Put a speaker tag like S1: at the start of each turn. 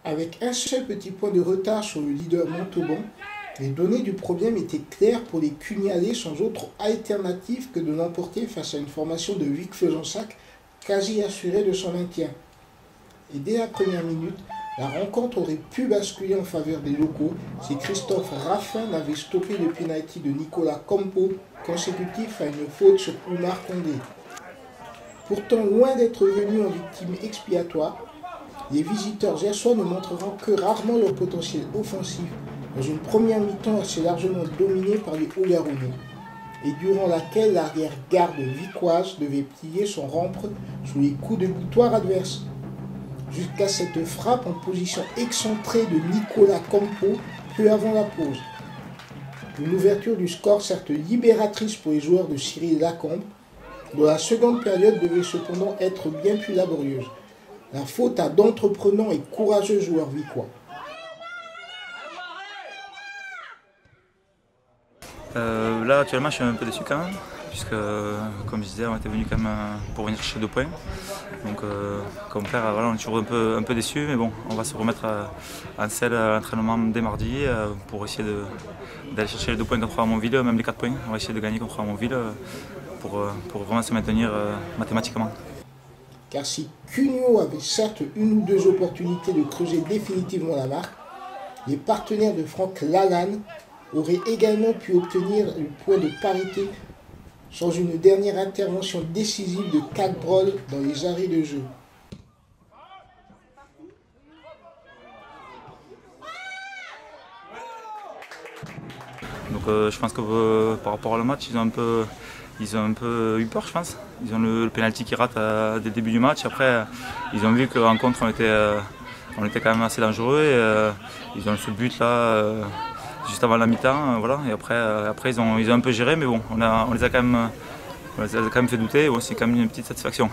S1: Avec un seul petit point de retard sur le leader Montauban, les données du problème étaient claires pour les Cugnalais sans autre alternative que de l'emporter face à une formation de Vic Fezensac quasi assurée de son maintien. Et dès la première minute, la rencontre aurait pu basculer en faveur des locaux si Christophe Raffin n'avait stoppé le penalty de Nicolas Campo consécutif à une faute sur Oumar Condé. Pourtant, loin d'être venus en victime expiatoire, les visiteurs gersois ne montreront que rarement leur potentiel offensif dans une première mi-temps assez largement dominée par les Hauts-Garonnais et durant laquelle l'arrière-garde vicoise devait plier son rempre sous les coups de boutoir adverses. Jusqu'à cette frappe en position excentrée de Nicolas Campo peu avant la pause. Une ouverture du score certes libératrice pour les joueurs de Cyril Lacombe, dont la seconde période devait cependant être bien plus laborieuse. La faute à d'entreprenants et courageux joueurs vicois.
S2: Là actuellement je suis un peu déçu quand même, puisque comme je disais on était venu quand même pour venir chercher 2 points. Donc comme père, voilà, on est toujours un peu déçu, mais bon, on va se remettre en selle à l'entraînement dès mardi pour essayer d'aller chercher les 2 points contre Ramonville, même les 4 points. On va essayer de gagner contre Ramonville pour vraiment se maintenir mathématiquement.
S1: Car si Cugnaux avait certes une ou deux opportunités de creuser définitivement la marque, les partenaires de Franck Lalanne auraient également pu obtenir le point de parité sans une dernière intervention décisive de Cagbrol dans les arrêts de jeu.
S2: Donc je pense que par rapport au match, ils ont un peu eu peur, je pense. Ils ont le penalty qui rate dès le début du match. Après, ils ont vu que rencontre on était quand même assez dangereux. Et, ils ont ce but là juste avant la mi-temps, voilà. Et après ils ont un peu géré, mais bon, on les a quand même fait douter. Et bon, c'est quand même une petite satisfaction.